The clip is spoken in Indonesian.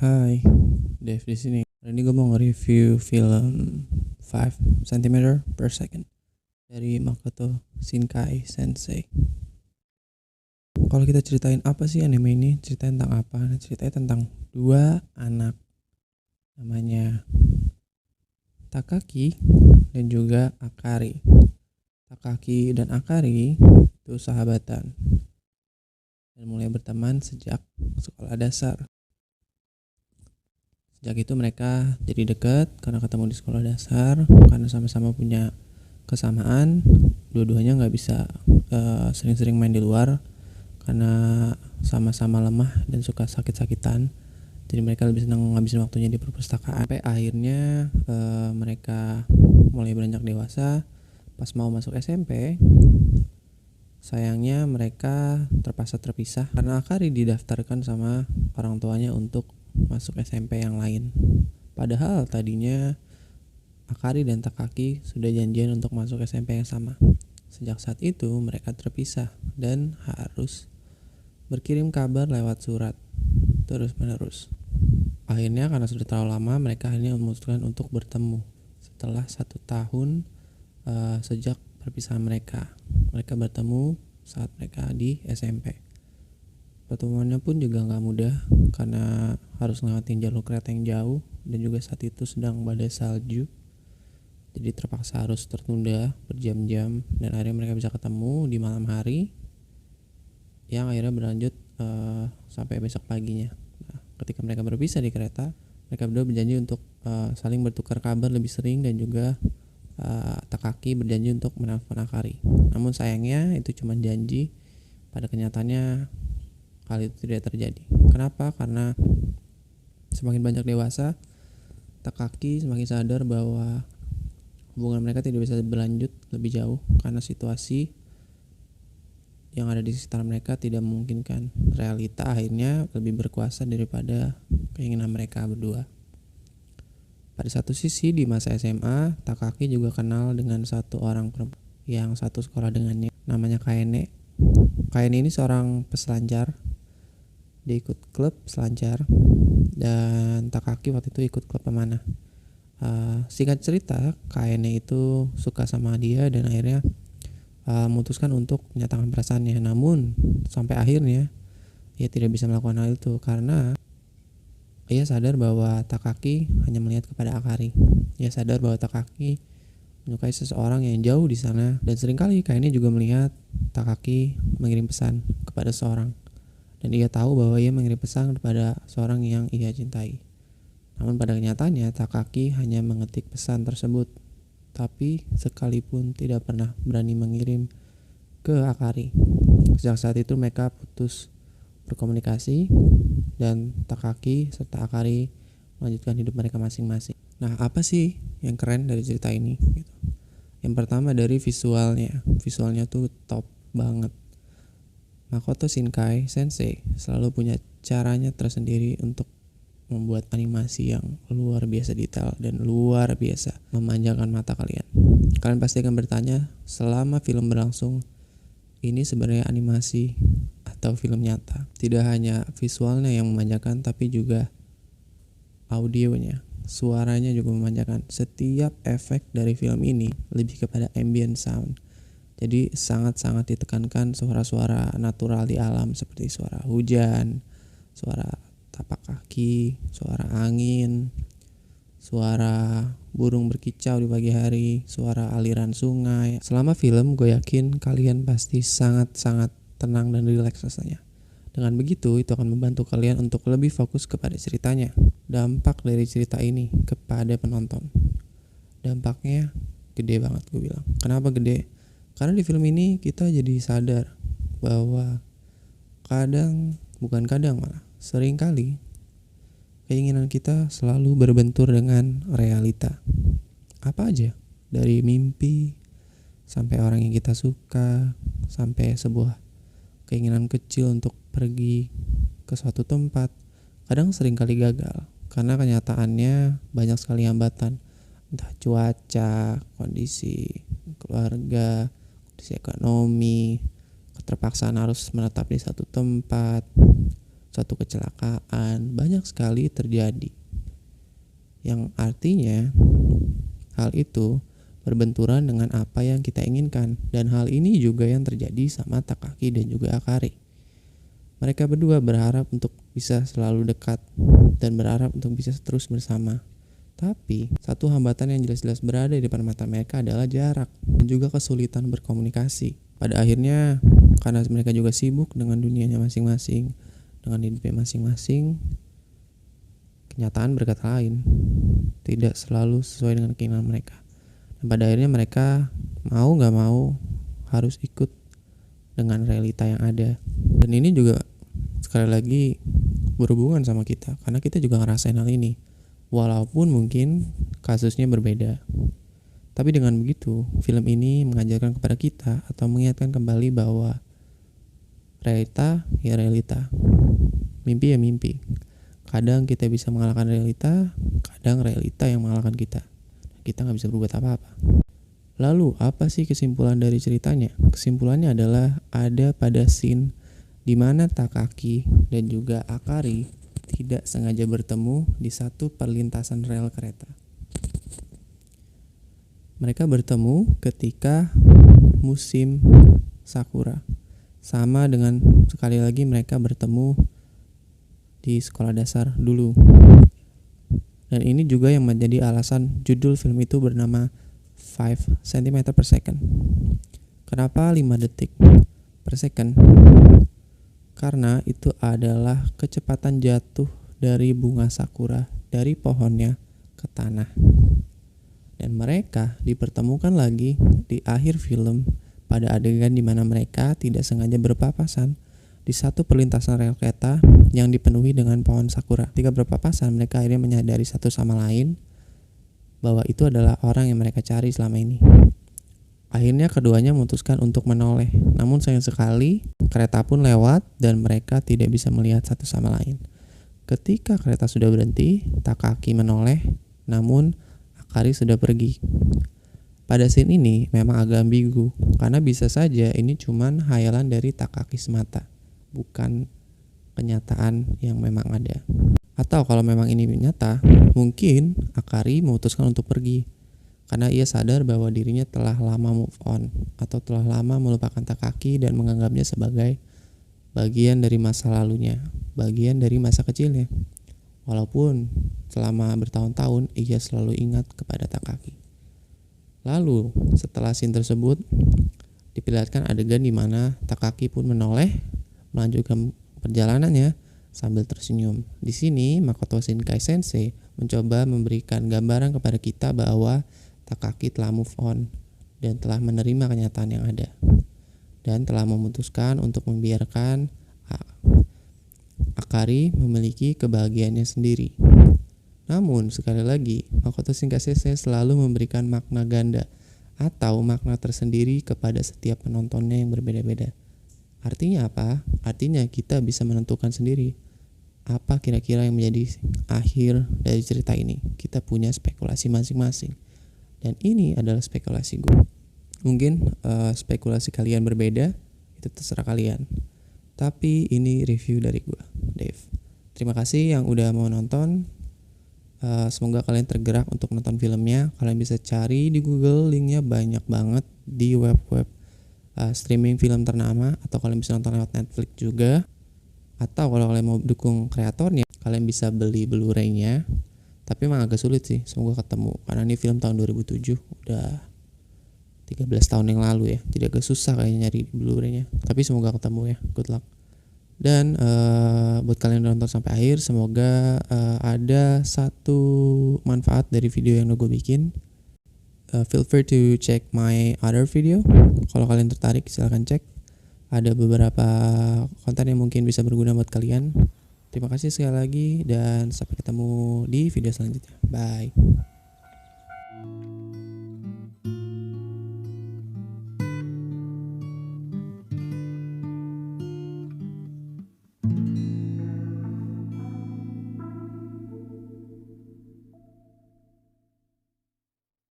Hai, Dev di sini. Hari ini gue mau nge-review film 5 cm per second dari Makoto Shinkai Sensei. Kalau kita ceritain apa sih anime ini, ceritain tentang apa? Ceritanya tentang dua anak, namanya Takaki dan juga Akari. Takaki dan Akari itu sahabatan dan mulai berteman sejak sekolah dasar. Sejak itu mereka jadi dekat karena ketemu di sekolah dasar, karena sama-sama punya kesamaan. Dua-duanya nggak bisa sering-sering main di luar karena sama-sama lemah dan suka sakit-sakitan. Jadi mereka lebih senang ngabisin waktunya di perpustakaan. Sampai akhirnya mereka mulai beranjak dewasa. Pas mau masuk SMP, sayangnya mereka terpaksa terpisah karena Akari didaftarkan sama orang tuanya untuk masuk SMP yang lain. Padahal tadinya Akari dan Takaki sudah janjian untuk masuk SMP yang sama. Sejak saat itu mereka terpisah dan harus berkirim kabar lewat surat terus menerus. Akhirnya karena sudah terlalu lama, mereka akhirnya memutuskan untuk bertemu setelah 1 tahun sejak perpisahan mereka. Mereka bertemu saat mereka di SMP. Pertemuannya pun juga nggak mudah karena harus ngelewatin jalur kereta yang jauh dan juga saat itu sedang badai salju. Jadi terpaksa harus tertunda berjam-jam dan akhirnya mereka bisa ketemu di malam hari yang akhirnya berlanjut sampai besok paginya. Nah, ketika mereka berpisah di kereta, mereka berdua berjanji untuk saling bertukar kabar lebih sering dan juga Takaki berjanji untuk menelpon Akari. Namun sayangnya itu cuma janji, pada kenyataannya hal itu tidak terjadi. Kenapa? Karena semakin banyak dewasa, Takaki semakin sadar bahwa hubungan mereka tidak bisa berlanjut lebih jauh karena situasi yang ada di sekitar mereka tidak memungkinkan. Realita akhirnya lebih berkuasa daripada keinginan mereka berdua. Pada satu sisi di masa SMA, Takaki juga kenal dengan satu orang perempuan yang satu sekolah dengannya, namanya Kaene. Kaene ini seorang peselancar. Dia ikut klub selancar dan Takaki waktu itu ikut klub pemanah. Singkat cerita, Kaene itu suka sama dia dan akhirnya memutuskan untuk menyatakan perasaannya. Namun sampai akhirnya ia tidak bisa melakukan hal itu karena ia sadar bahwa Takaki hanya melihat kepada Akari. Ia sadar bahwa Takaki menyukai seseorang yang jauh di sana, dan seringkali Kaene juga melihat Takaki mengirim pesan kepada seseorang. Dan ia tahu bahwa ia mengirim pesan kepada seorang yang ia cintai. Namun pada kenyataannya Takaki hanya mengetik pesan tersebut, tapi sekalipun tidak pernah berani mengirim ke Akari. Sejak saat itu mereka putus berkomunikasi dan Takaki serta Akari melanjutkan hidup mereka masing-masing. Nah, apa sih yang keren dari cerita ini? Yang pertama dari visualnya. Visualnya tuh top banget. Makoto Shinkai Sensei selalu punya caranya tersendiri untuk membuat animasi yang luar biasa detail dan luar biasa memanjakan mata kalian. Kalian pasti akan bertanya, selama film berlangsung, ini sebenarnya animasi atau film nyata? Tidak hanya visualnya yang memanjakan, tapi juga audionya, suaranya juga memanjakan. Setiap efek dari film ini lebih kepada ambient sound. Jadi sangat-sangat ditekankan suara-suara natural di alam seperti suara hujan, suara tapak kaki, suara angin, suara burung berkicau di pagi hari, suara aliran sungai. Selama film, gue yakin kalian pasti sangat-sangat tenang dan rileks rasanya. Dengan begitu, itu akan membantu kalian untuk lebih fokus kepada ceritanya. Dampak dari cerita ini kepada penonton, dampaknya gede banget, gue bilang. Kenapa gede? Karena di film ini kita jadi sadar bahwa bukan kadang, sering kali keinginan kita selalu berbentur dengan realita. Apa aja? Dari mimpi, sampai orang yang kita suka, sampai sebuah keinginan kecil untuk pergi ke suatu tempat. Kadang sering kali gagal, karena kenyataannya banyak sekali hambatan. Entah cuaca, kondisi keluarga, kondisi ekonomi, keterpaksaan harus menetap di satu tempat, suatu kecelakaan, banyak sekali terjadi. Yang artinya hal itu berbenturan dengan apa yang kita inginkan, dan hal ini juga yang terjadi sama Takaki dan juga Akari. Mereka berdua berharap untuk bisa selalu dekat dan berharap untuk bisa terus bersama. Tapi satu hambatan yang jelas-jelas berada di depan mata mereka adalah jarak dan juga kesulitan berkomunikasi. Pada akhirnya, karena mereka juga sibuk dengan dunianya masing-masing, dengan hidupnya masing-masing, kenyataan berkata lain, tidak selalu sesuai dengan keinginan mereka. Dan pada akhirnya mereka mau gak mau harus ikut dengan realita yang ada. Dan ini juga sekali lagi berhubungan sama kita, karena kita juga ngerasain hal ini, walaupun mungkin kasusnya berbeda. Tapi dengan begitu, film ini mengajarkan kepada kita atau mengingatkan kembali bahwa realita ya realita, mimpi ya mimpi. Kadang kita bisa mengalahkan realita, kadang realita yang mengalahkan kita. Kita gak bisa berbuat apa-apa. Lalu apa sih kesimpulan dari ceritanya? Kesimpulannya adalah ada pada scene di mana Takaki dan juga Akari tidak sengaja bertemu di satu perlintasan rel kereta. Mereka bertemu ketika musim sakura. Sama dengan sekali lagi mereka bertemu di sekolah dasar dulu. Dan ini juga yang menjadi alasan judul film itu bernama 5 cm per second. Kenapa 5 detik per second? Karena itu adalah kecepatan jatuh dari bunga sakura dari pohonnya ke tanah. Dan mereka dipertemukan lagi di akhir film pada adegan di mana mereka tidak sengaja berpapasan di satu perlintasan rel kereta yang dipenuhi dengan pohon sakura. Ketika berpapasan, mereka akhirnya menyadari satu sama lain bahwa itu adalah orang yang mereka cari selama ini. Akhirnya keduanya memutuskan untuk menoleh. Namun sayang sekali, kereta pun lewat dan mereka tidak bisa melihat satu sama lain. Ketika kereta sudah berhenti, Takaki menoleh, namun Akari sudah pergi. Pada scene ini memang agak ambigu, karena bisa saja ini cuman hayalan dari Takaki semata, bukan kenyataan yang memang ada. Atau kalau memang ini nyata, mungkin Akari memutuskan untuk pergi, karena ia sadar bahwa dirinya telah lama move on atau telah lama melupakan Takaki dan menganggapnya sebagai bagian dari masa lalunya, bagian dari masa kecilnya. Walaupun selama bertahun-tahun ia selalu ingat kepada Takaki. Lalu setelah scene tersebut diperlihatkan adegan di mana Takaki pun menoleh melanjutkan perjalanannya sambil tersenyum. Di sini Makoto Shinkai Sensei mencoba memberikan gambaran kepada kita bahwa Takaki telah move on dan telah menerima kenyataan yang ada dan telah memutuskan untuk membiarkan Akari memiliki kebahagiaannya sendiri. Namun sekali lagi Makoto Shinkai Sensei selalu memberikan makna ganda atau makna tersendiri kepada setiap penontonnya yang berbeda-beda. Artinya apa? Artinya kita bisa menentukan sendiri apa kira-kira yang menjadi akhir dari cerita ini. Kita punya spekulasi masing-masing. Dan ini adalah spekulasi gue. Mungkin spekulasi kalian berbeda, itu terserah kalian. Tapi ini review dari gue, Dave. Terima kasih yang udah mau nonton. Semoga kalian tergerak untuk nonton filmnya. Kalian bisa cari di Google, linknya banyak banget di web-web streaming film ternama. Atau kalian bisa nonton lewat Netflix juga. Atau kalau kalian mau dukung kreatornya, kalian bisa beli Blu-ray-nya. Tapi emang agak sulit sih, semoga ketemu. Karena ini film tahun 2007, udah 13 tahun yang lalu ya. Jadi agak susah kayaknya nyari Blu-ray-nya. Tapi semoga ketemu ya, good luck. Dan buat kalian yang nonton sampai akhir, semoga ada satu manfaat dari video yang gue bikin. Feel free to check my other video. Kalau kalian tertarik silahkan cek. Ada beberapa konten yang mungkin bisa berguna buat kalian. Terima kasih sekali lagi dan sampai ketemu di video selanjutnya. Bye.